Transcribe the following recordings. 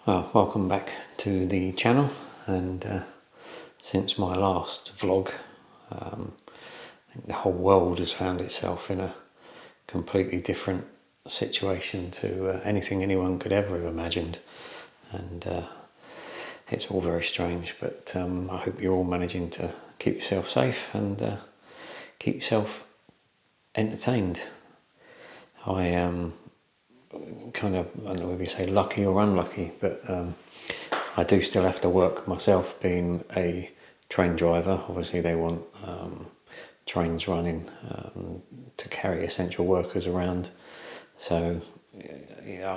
Well, welcome back to the channel, and since my last vlog, I think the whole world has found itself in a completely different situation to anything anyone could ever have imagined, and it's all very strange, but I hope you're all managing to keep yourself safe and keep yourself entertained. I am kind of, I don't know whether you say lucky or unlucky, but I do still have to work myself being a train driver. Obviously they want trains running to carry essential workers around, so yeah,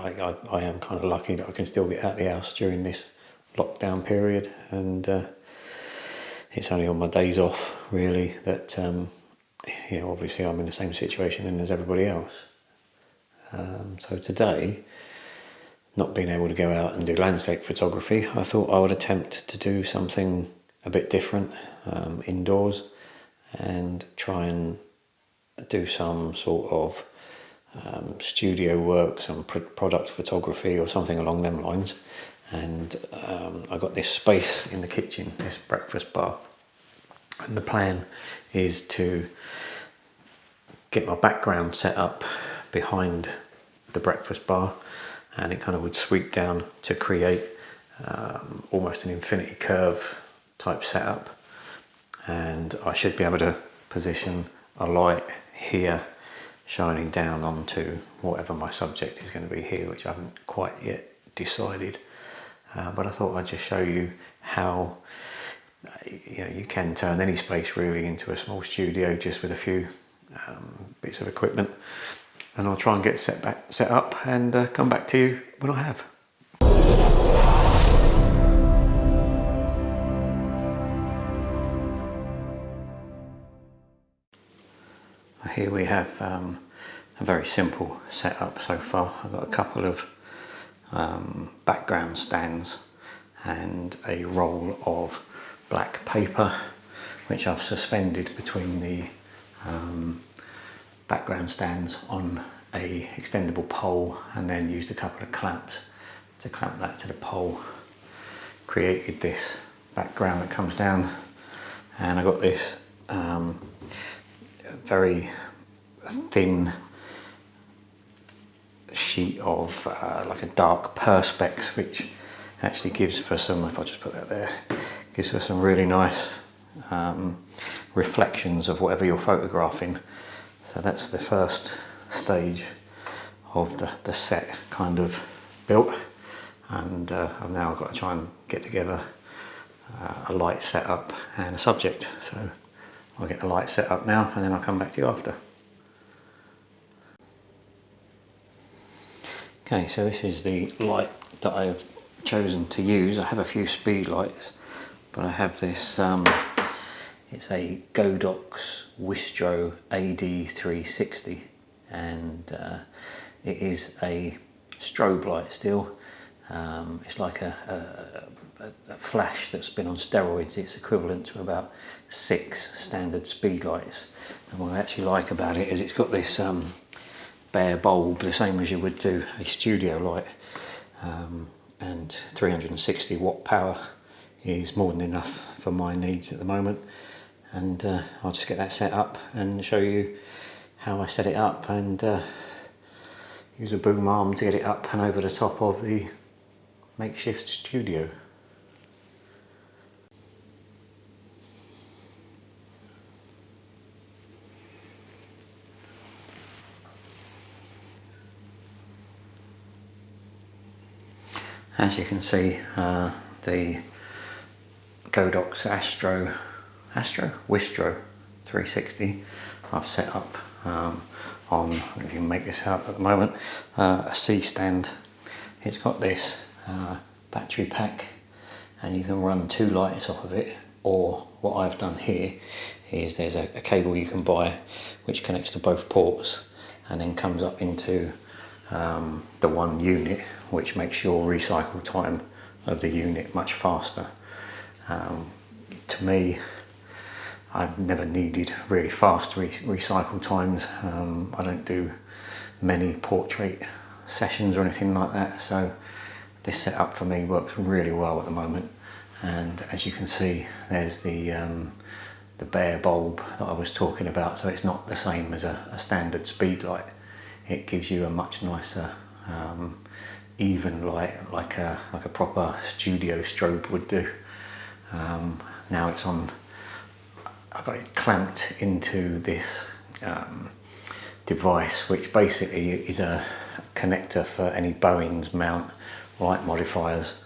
I am kind of lucky that I can still get out of the house during this lockdown period, and it's only on my days off really that obviously I'm in the same situation as everybody else. So today, not being able to go out and do landscape photography, I thought I would attempt to do something a bit different indoors and try and do some sort of studio work, some product photography or something along them lines. And I got this space in the kitchen, this breakfast bar, and the plan is to get my background set up behind the breakfast bar, and it kind of would sweep down to create almost an infinity curve type setup, and I should be able to position a light here shining down onto whatever my subject is going to be here, which I haven't quite yet decided, but I thought I'd just show you how you can turn any space really into a small studio just with a few bits of equipment, and I'll try and get set up and come back to you when I have. Here we have a very simple setup so far. I've got a couple of background stands and a roll of black paper which I've suspended between the background stands on a extendable pole, and then used a couple of clamps to clamp that to the pole. Created this background that comes down, and I got this very thin sheet of like a dark perspex, which actually gives for some, if I just put that there, gives for some really nice reflections of whatever you're photographing. So that's the first stage of the set kind of built, and I've now got to try and get together a light setup and a subject. So I'll get the light set up now, and then I'll come back to you after. Okay, so this is the light that I've chosen to use. I have a few speed lights, but I have this, it's a Godox Wistro AD360, and it is a strobe light still. It's like a flash that's been on steroids. It's equivalent to about 6 standard speed lights. And what I actually like about it is it's got this bare bulb, the same as you would do a studio light, and 360 watt power is more than enough for my needs at the moment. And I'll just get that set up and show you how I set it up, and use a boom arm to get it up and over the top of the makeshift studio. As you can see, the Godox Wistro 360 I've set up on, I don't know if you can make this out at the moment, a C stand. It's got this battery pack, and you can run 2 lights off of it, or what I've done here is there's a cable you can buy which connects to both ports and then comes up into the one unit, which makes your recycle time of the unit much faster. To me, I've never needed really fast recycle times. I don't do many portrait sessions or anything like that, so this setup for me works really well at the moment, and as you can see there's the bare bulb that I was talking about, so it's not the same as a standard speed light. It gives you a much nicer even light, like a proper studio strobe would do. Now it's on, I've got it clamped into this device, which basically is a connector for any Bowens mount light modifiers,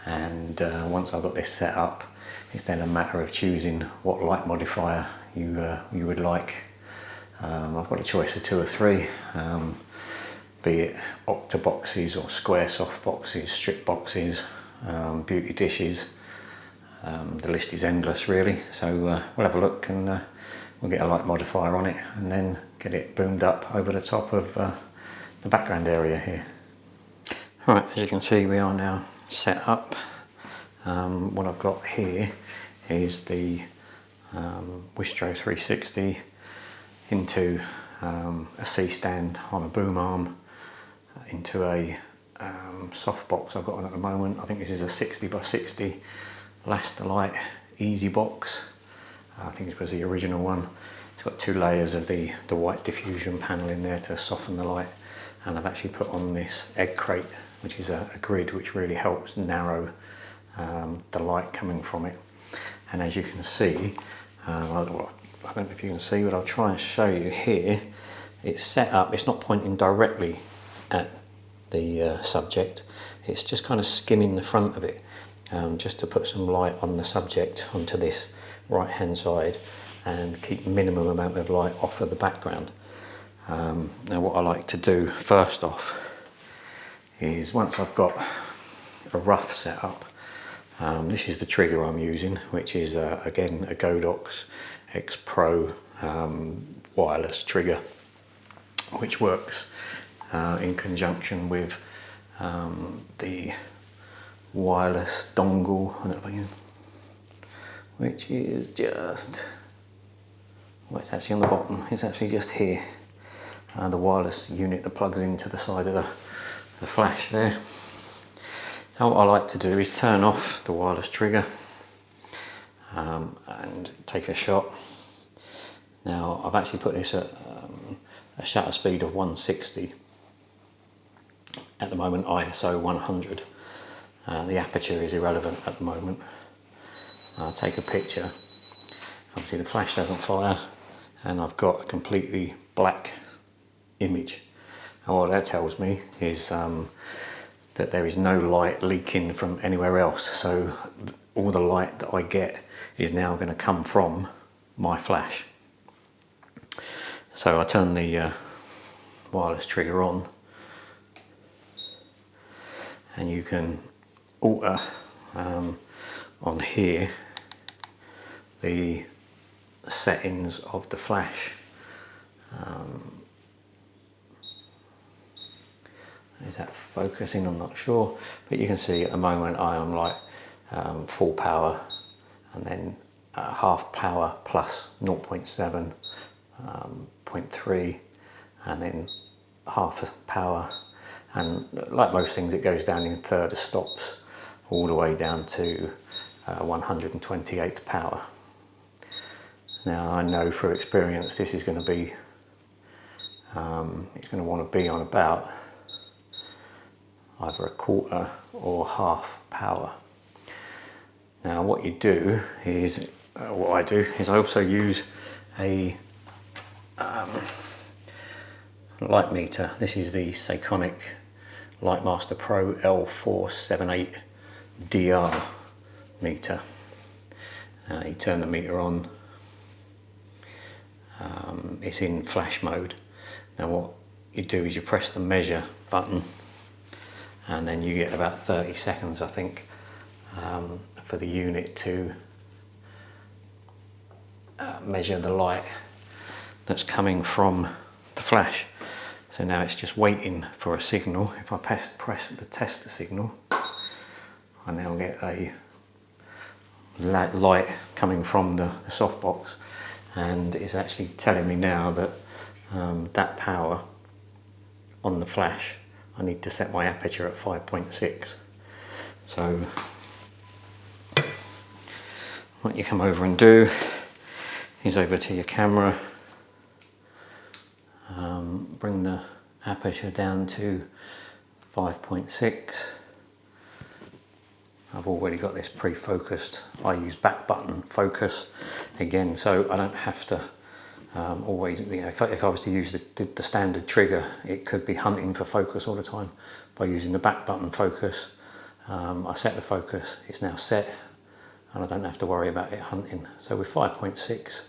and once I've got this set up, it's then a matter of choosing what light modifier you would like. I've got a choice of 2 or 3, be it octaboxes or square softboxes, strip boxes, beauty dishes. The list is endless really, so we'll have a look and we'll get a light modifier on it and then get it boomed up over the top of the background area here. Right, as you can see we are now set up. What I've got here is the Wistro 360 into a C-stand on a boom arm, into a softbox I've got on at the moment. I think this is a 60 by 60 Lasterlight Easy Box. I think it was the original one. It's got 2 layers of the white diffusion panel in there to soften the light, and I've actually put on this egg crate, which is a grid which really helps narrow the light coming from it. And as you can see, I don't know if you can see, but I'll try and show you here. It's set up, it's not pointing directly at the subject, it's just kind of skimming the front of it, just to put some light on the subject onto this right hand side and keep minimum amount of light off of the background. Now what I like to do first off is, once I've got a rough setup, this is the trigger I'm using, which is again a Godox X Pro wireless trigger, which works in conjunction with the wireless dongle, I don't know if I can, which is just, well, it's actually on the bottom, it's actually just here, the wireless unit that plugs into the side of the flash there. Now what I like to do is turn off the wireless trigger and take a shot. Now I've actually put this at a shutter speed of 160, at the moment ISO 100. The aperture is irrelevant at the moment. I'll take a picture, obviously the flash doesn't fire, and I've got a completely black image. And what that tells me is that there is no light leaking from anywhere else, so all the light that I get is now going to come from my flash. So I turn the wireless trigger on, and you can alter on here the settings of the flash. Is that focusing? I'm not sure, but you can see at the moment I am like full power, and then half power plus 0.7, 0.3, and then half power, and like most things it goes down in third of stops all the way down to 128th power. Now I know through experience this is going to be, it's going to want to be on about either a quarter or half power. Now what you do is, what I do is I also use a light meter. This is the Seikonic Lightmaster Pro L478 DR meter. You turn the meter on, it's in flash mode. Now what you do is you press the measure button, and then you get about 30 seconds I think for the unit to measure the light that's coming from the flash. So now it's just waiting for a signal. If I press the tester signal, I now get a light coming from the softbox, and it's actually telling me now that that power on the flash, I need to set my aperture at 5.6. So what you come over and do is over to your camera, bring the aperture down to 5.6. I've already got this pre-focused. I use back button focus again, so I don't have to always, if I was to use the standard trigger, it could be hunting for focus all the time. By using the back button focus, I set the focus, it's now set, and I don't have to worry about it hunting. So with 5.6,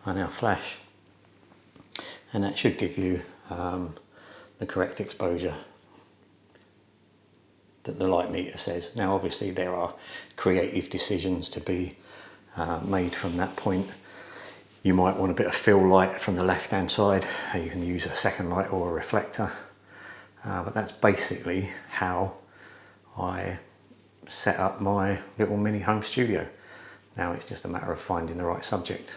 I now flash, and that should give you the correct exposure that the light meter says. Now obviously there are creative decisions to be made from that point. You might want a bit of fill light from the left hand side. You can use a second light or a reflector, but that's basically how I set up my little mini home studio. Now it's just a matter of finding the right subject.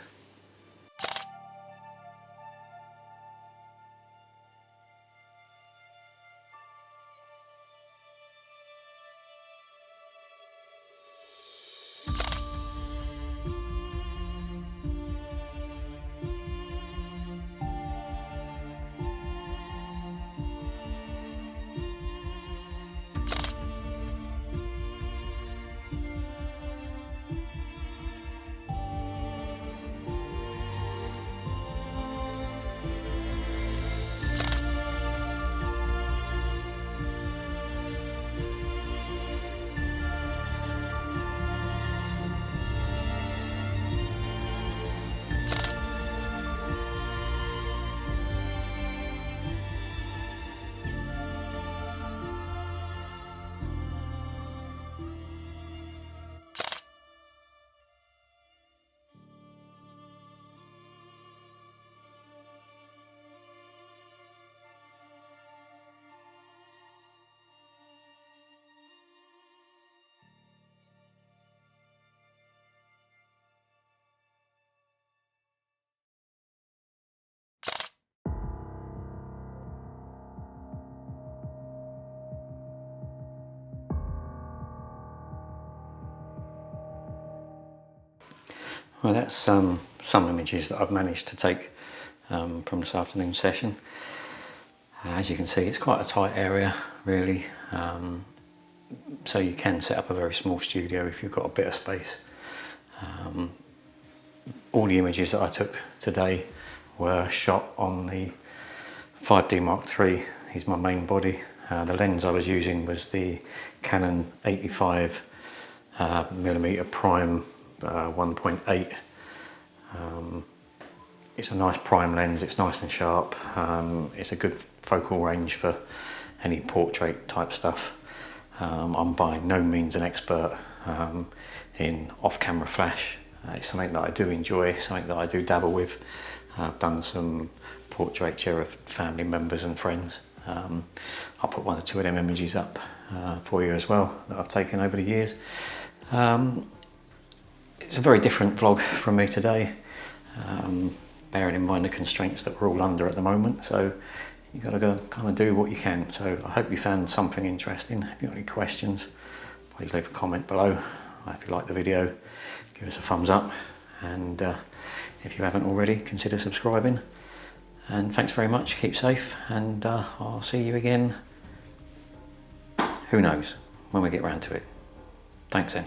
Well, that's some images that I've managed to take from this afternoon's session. As you can see, it's quite a tight area, really. So you can set up a very small studio if you've got a bit of space. All the images that I took today were shot on the 5D Mark III. Is my main body. The lens I was using was the Canon 85mm prime 1.8. It's a nice prime lens, it's nice and sharp. It's a good focal range for any portrait type stuff. I'm by no means an expert in off-camera flash. It's something that I do enjoy, something that I do dabble with. I've done some portraits here of family members and friends. I'll put one or two of them images up for you as well that I've taken over the years. It's a very different vlog from me today, bearing in mind the constraints that we're all under at the moment, so you've got to go kind of do what you can. So I hope you found something interesting. If you've got any questions, please leave a comment below. If you like the video, give us a thumbs up, and if you haven't already, consider subscribing. And thanks very much, keep safe, and I'll see you again, who knows, when we get round to it. Thanks then.